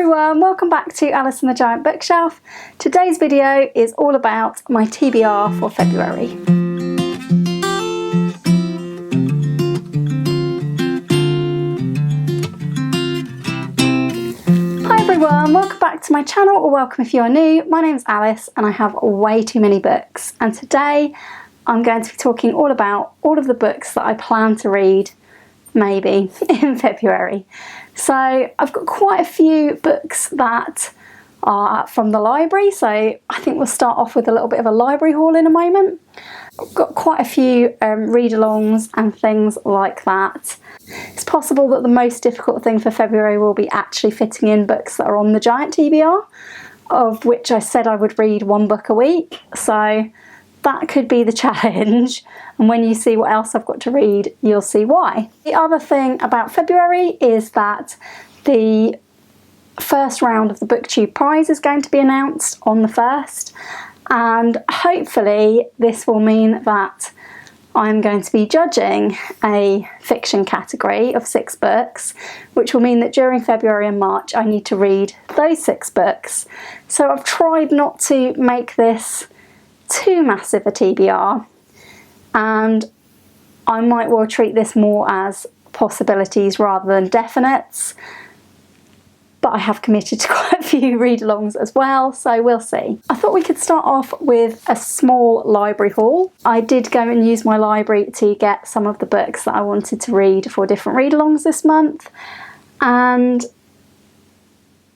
everyone, welcome back to Alice and the Giant Bookshelf. Today's video is all about my TBR for February. Hi everyone, welcome back to my channel, or welcome if you are new. My name's Alice and I have way too many books, and today I'm going to be talking all about all of the books that I plan to read maybe in February. So I've got quite a few books that are from the library, so I think we'll start off with a little bit of a library haul in a moment. I've got quite a few read-alongs and things like that. It's possible that the most difficult thing for February will be actually fitting in books that are on the giant TBR, of which I said I would read one book a week, so that could be the challenge, and when you see what else I've got to read, you'll see why. The other thing about February is that the first round of the Booktube prize is going to be announced on the 1st, and hopefully this will mean that I'm going to be judging a fiction category of 6 books, which will mean that during February and March I need to read those 6 books. So I've tried not to make this too massive a TBR, and I might well treat this more as possibilities rather than definites, but I have committed to quite a few read-alongs as well, so we'll see. I thought we could start off with a small library haul. I did go and use my library to get some of the books that I wanted to read for different read-alongs this month, and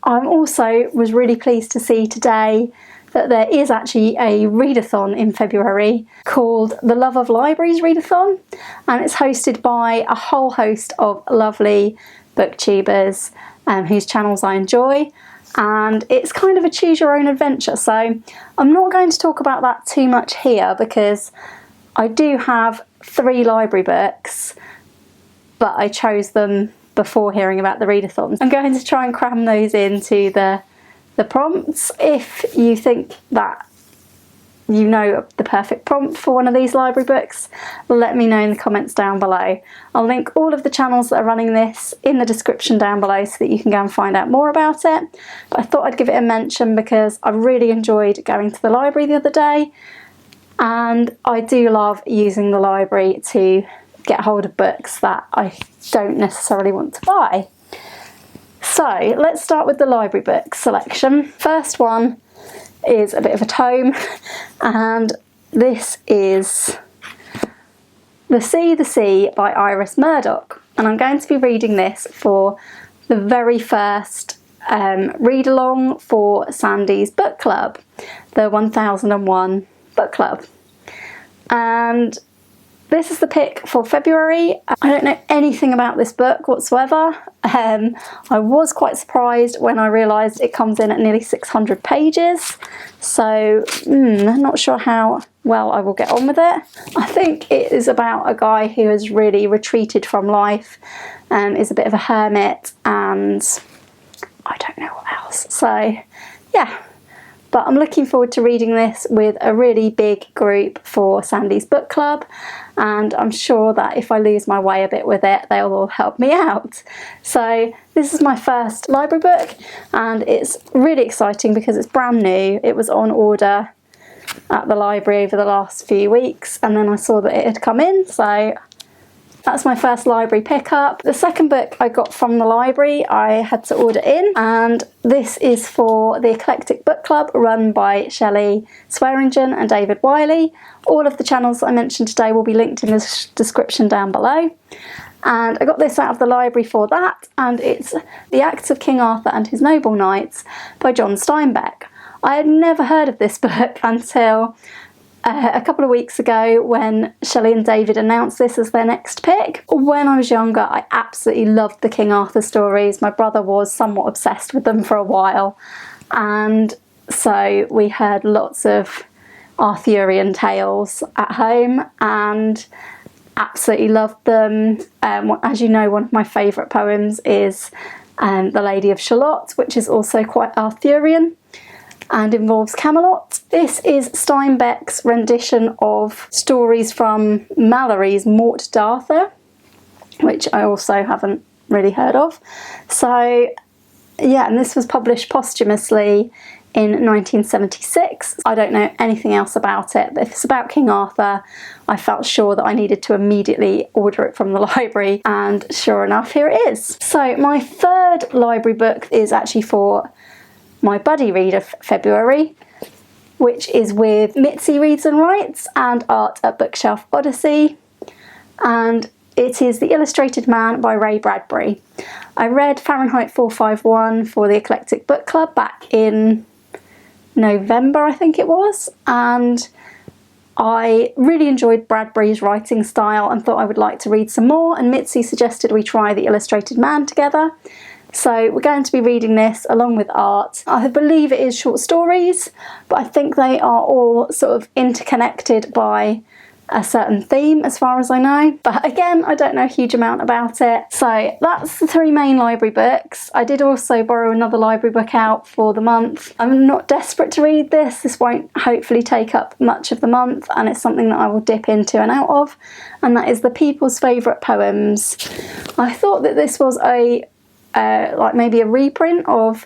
I also was really pleased to see today that there is actually a readathon in February called the Love of Libraries Readathon, and it's hosted by a whole host of lovely booktubers whose channels I enjoy, and it's kind of a choose your own adventure. So I'm not going to talk about that too much here because I do have 3 library books, but I chose them before hearing about the readathons. I'm going to try and cram those into the prompts. If you think that you know the perfect prompt for one of these library books, let me know in the comments down below. I'll link all of the channels that are running this in the description down below so that you can go and find out more about it. But I thought I'd give it a mention because I really enjoyed going to the library the other day, and I do love using the library to get hold of books that I don't necessarily want to buy. So let's start with the library book selection. First one is a bit of a tome, and this is The Sea by Iris Murdoch, and I'm going to be reading this for the very first read-along for Sandy's book club, the 1001 book club. And this is the pick for February. I don't know anything about this book whatsoever. I was quite surprised when I realised it comes in at nearly 600 pages. So I'm not sure how well I will get on with it. I think it is about a guy who has really retreated from life and is a bit of a hermit, and I don't know what else. So yeah. But I'm looking forward to reading this with a really big group for Sandy's book club, and I'm sure that if I lose my way a bit with it, they'll all help me out. So this is my first library book, and it's really exciting because it's brand new. It was on order at the library over the last few weeks, and then I saw that it had come in, so that's my first library pickup. The second book I got from the library I had to order in, and this is for the Eclectic book club run by Shelly Swearingen and David Wiley. All of the channels that I mentioned today will be linked in the description down below. And I got this out of the library for that, and it's The Acts of King Arthur and His Noble Knights by John Steinbeck. I had never heard of this book until a couple of weeks ago when Shelly and David announced this as their next pick. When I was younger, I absolutely loved the King Arthur stories. My brother was somewhat obsessed with them for a while, and so we heard lots of Arthurian tales at home and absolutely loved them. As you know, one of my favourite poems is The Lady of Shalott, which is also quite Arthurian and involves Camelot. This is Steinbeck's rendition of stories from Malory's Morte d'Arthur, which I also haven't really heard of. So Yeah, and this was published posthumously in 1976. I don't know anything else about it, but if it's about King Arthur, I felt sure that I needed to immediately order it from the library, and sure enough, here it is. So my third library book is actually for my buddy read of February, which is with Mitzi Reads and Writes and Art at Bookshelf Odyssey, and it is The Illustrated Man by Ray Bradbury. I read Fahrenheit 451 for the Eclectic Book Club back in November, I think it was, and I really enjoyed Bradbury's writing style and thought I would like to read some more, and Mitzi suggested we try The Illustrated Man together. So we're going to be reading this along with Art. I believe it is short stories, but I think they are all sort of interconnected by a certain theme as far as I know, but again, I don't know a huge amount about it. So that's the three main library books. I did also borrow another library book out for the month. I'm not desperate to read this. This won't hopefully take up much of the month, and it's something that I will dip into and out of, and that is The People's Favourite Poems. I thought that this was a like maybe a reprint of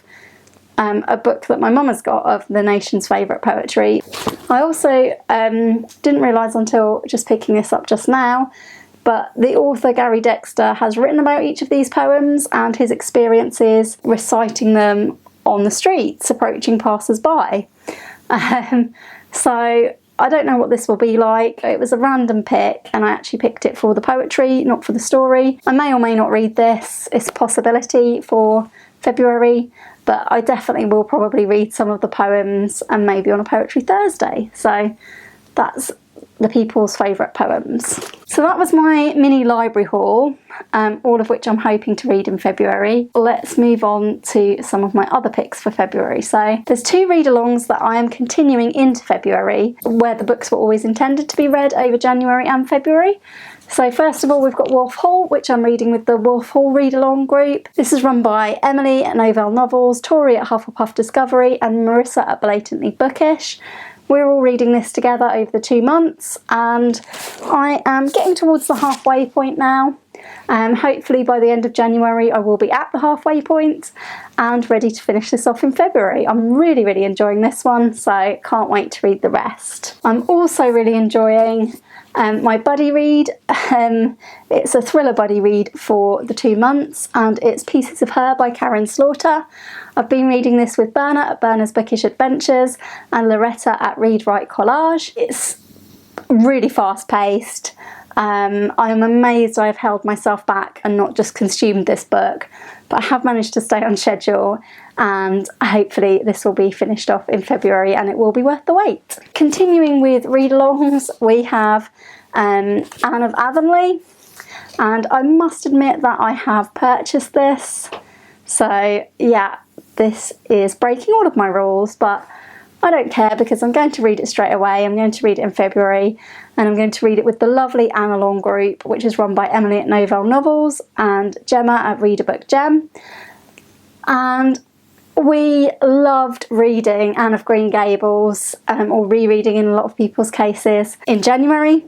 a book that my mum has got of the nation's favourite poetry. I also didn't realise until just picking this up just now, but the author Gary Dexter has written about each of these poems and his experiences reciting them on the streets, approaching passers-by. So I don't know what this will be like. It was a random pick, and I actually picked it for the poetry, not for the story. I may or may not read this. It's a possibility for February, but I definitely will probably read some of the poems, and maybe on a Poetry Thursday. So that's The People's Favourite Poems. So that was my mini library haul, all of which I'm hoping to read in February. Let's move on to some of my other picks for February. So there's two read-alongs that I am continuing into February, where the books were always intended to be read over January and February. So first of all, we've got Wolf Hall, which I'm reading with the Wolf Hall Readlaong group. This is run by Emily at Novell Novels, Tori at Hufflepuff Discovery, and Marissa at Blatantly Bookish. We're all reading this together over the 2 months, and I am getting towards the halfway point now. Hopefully by the end of January I will be at the halfway point and ready to finish this off in February. I'm really enjoying this one, so can't wait to read the rest. I'm also really enjoying my buddy read. It's a thriller buddy read for the 2 months, and it's Pieces of Her by Karen Slaughter. I've been reading this with Berna at Berna's Bookish Adventures and Loretta at Read Write Collage. It's really fast paced. I'm amazed I've held myself back and not just consumed this book, but I have managed to stay on schedule, and hopefully this will be finished off in February and it will be worth the wait. Continuing with read-alongs, we have Anne of Avonlea, and I must admit that I have purchased this. So yeah, this is breaking all of my rules, but I don't care because I'm going to read it straight away. I'm going to read it in February, and I'm going to read it with the lovely Annealong group, which is run by Emily at Novell Novels and Gemma at Read a Book Gem. And we loved reading Anne of Green Gables, or rereading in a lot of people's cases, in January.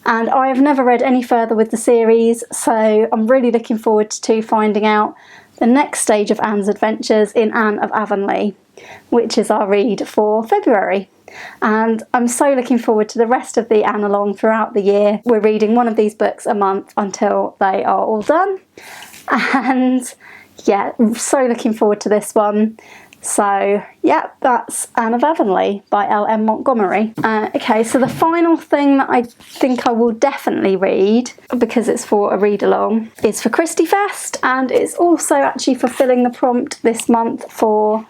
And I have never read any further with the series, so I'm really looking forward to finding out the next stage of Anne's adventures in Anne of Avonlea, which is our read for February. And I'm so looking forward to the rest of the Annealong throughout the year. We're reading one of these books a month until they are all done. And yeah, so looking forward to this one. So yeah, that's Anne of Avonlea by L.M. Montgomery. Okay, so the final thing that I think I will definitely read, because it's for a read-along, is for Christiefest, and it's also actually fulfilling the prompt this month for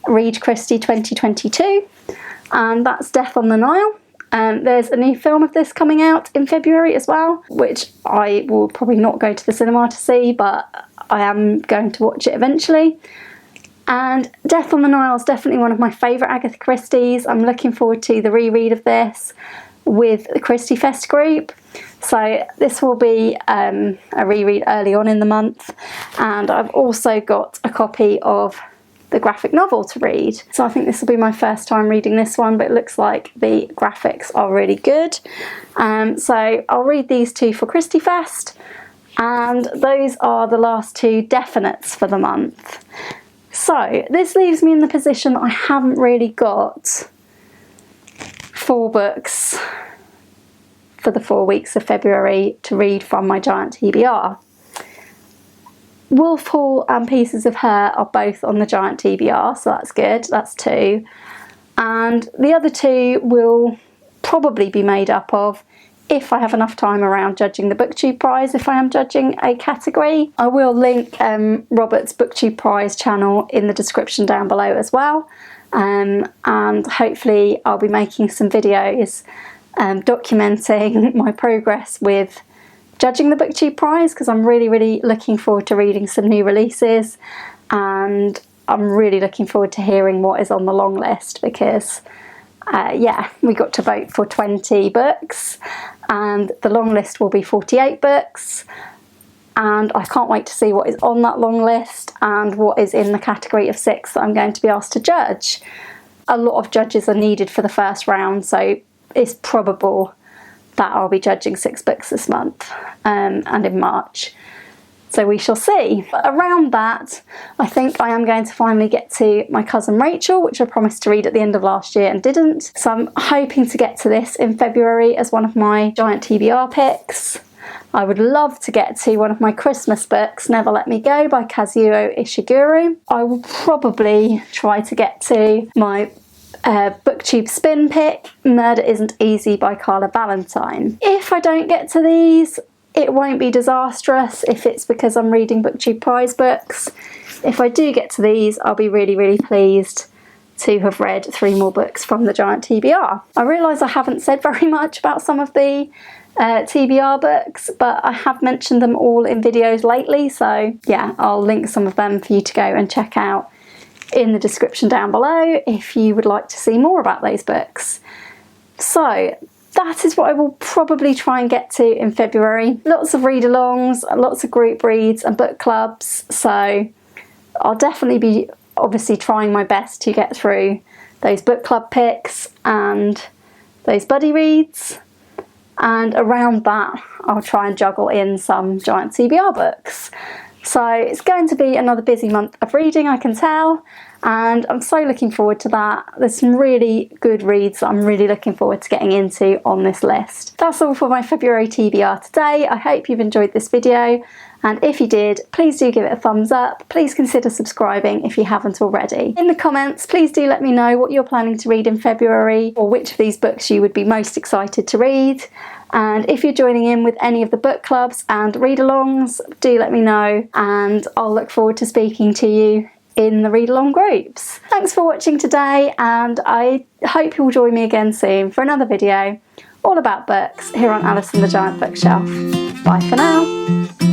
Read Christie 2022, and that's Death on the Nile. There's a new film of this coming out in February as well, which I will probably not go to the cinema to see, but I am going to watch it eventually. And Death on the Nile is definitely one of my favourite Agatha Christie's. I'm looking forward to the reread of this with the Christiefest group. So this will be a reread early on in the month, and I've also got a copy of the graphic novel to read. So I think this will be my first time reading this one, but it looks like the graphics are really good. So I'll read these two for Christiefest, and those are the last two definites for the month. So this leaves me in the position I haven't really got 4 books for the 4 weeks of February to read from my giant TBR. Wolf Hall and Pieces of Her are both on the giant TBR, so that's good, that's 2. And the other 2 will probably be made up of if I have enough time around judging the Booktube prize, if I am judging a category. I will link Robert's Booktube prize channel in the description down below as well. And hopefully I'll be making some videos documenting my progress with judging the Booktube prize, because I'm really looking forward to reading some new releases, and I'm really looking forward to hearing what is on the long list, because yeah, we got to vote for 20 books and the long list will be 48 books, and I can't wait to see what is on that long list and what is in the category of 6 that I'm going to be asked to judge. A lot of judges are needed for the first round, so it's probable that I'll be judging 6 books this month and in March. So we shall see. But around that, I think I am going to finally get to My Cousin Rachel, which I promised to read at the end of last year and didn't. So I'm hoping to get to this in February as one of my giant TBR picks. I would love to get to one of my Christmas books, Never Let Me Go by Kazuo Ishiguro. I will probably try to get to my Booktube spin pick, Murder Isn't Easy by Carla Valentine. If I don't get to these, it won't be disastrous if it's because I'm reading Booktube prize books. If I do get to these, I'll be really pleased to have read 3 more books from the giant TBR. I realise I haven't said very much about some of the TBR books, but I have mentioned them all in videos lately, so yeah, I'll link some of them for you to go and check out in the description down below if you would like to see more about those books. So that is what I will probably try and get to in February. Lots of read-alongs, lots of group reads and book clubs, so I'll definitely be obviously trying my best to get through those book club picks and those buddy reads, and around that I'll try and juggle in some giant TBR books. So it's going to be another busy month of reading, I can tell, and I'm so looking forward to that. There's some really good reads that I'm really looking forward to getting into on this list. That's all for my February TBR today. I hope you've enjoyed this video, and if you did, please do give it a thumbs up. Please consider subscribing if you haven't already. In the comments, please do let me know what you're planning to read in February, or which of these books you would be most excited to read. And if you're joining in with any of the book clubs and read-alongs, do let me know, and I'll look forward to speaking to you in the read-along groups. Thanks for watching today, and I hope you'll join me again soon for another video all about books here on Alice and the Giant Bookshelf. Bye for now.